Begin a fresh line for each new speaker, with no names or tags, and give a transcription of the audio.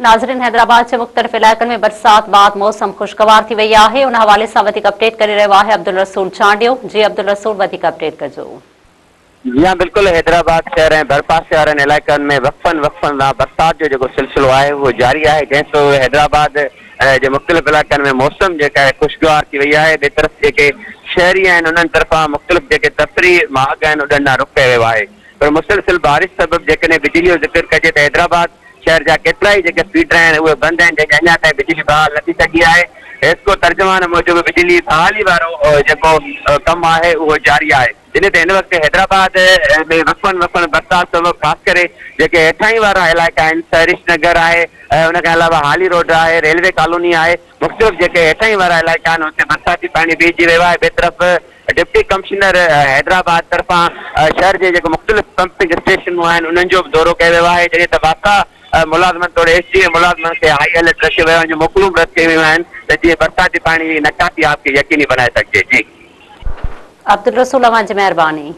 नाज़रीन, हैदराबाद के मुख्तलिफ़ इलाक़नि में बरसात बाद मौसम खुशगवार थी वई आहे। उन हवाले से वधीक अपडेट करे रहियो आहे अब्दुल रसूल चांडियो। जी अब्दुल रसूल, वधीक अपडेट कजो।
जी हाँ, बिल्कुल। हैदराबाद शहर ऐं भरपासे वारनि इलाइक़नि में वक़फ़न बरसात जो जेको सिलसिलो आहे उहो जारी आहे, जंहिंसां हैदराबाद जे मुख़्तलिफ़ इलाइक़नि में मौसम जेका आहे खुशगवार थी वई आहे। ॿिए तरफ़ जेके शहरी आहिनि उन्हनि तरफ़ां मुख़्तलिफ़ जेके तफ़री मार्ग आहिनि उन्हनि ॾांहुं रुख़ कयो वियो आहे। पर मुसलसिल बारिश सबबि जेकॾहिं बिजली जो ज़िक्र कजे त हैदराबाद शहर जा केतिरा ई जेके फीडर आहिनि उहे बंदि आहिनि, जंहिंखे अञा ताईं बिजली बहाल नथी सघी आहे। हेस्को तर्जुमान मूजिबि बिजली बहाली वारो जेको कमु आहे उहो जारी आहे। जिन ते हिन वक़्तु हैदराबाद में वफ़न बरसात सबबि ख़ासि करे जेके हेठाई वारा इलाइक़ा आहिनि, सहरिश नगर आहे, उन खां अलावा हाली रोड आहे, रेलवे कॉलोनी आहे, मुख़्तलिफ़ जेके हेठाई वारा इलाइक़ा आहिनि हुते बरसाती पाणी बीहजी वियो आहे। ॿिए तरफ़ डिप्टी कमिश्नर हैदराबाद तरफ़ां शहर जे जेके मुख़्तलिफ़ पंपिंग स्टेशनूं आहिनि उन्हनि जो बि दौरो कयो वियो आहे, जॾहिं त बाक़ा मुलाज़िमनि तौरु एसडीए मुलाज़िमनि खे हाई अलर्ट रखियो वियो आहे, मोकलूं बि रखी वियूं आहिनि त जीअं बरसाती पाणी जी निकासी आपके यकीनी बनाए सघिजे। जी
अब्दुल रसूल, अवां जी महिरबानी।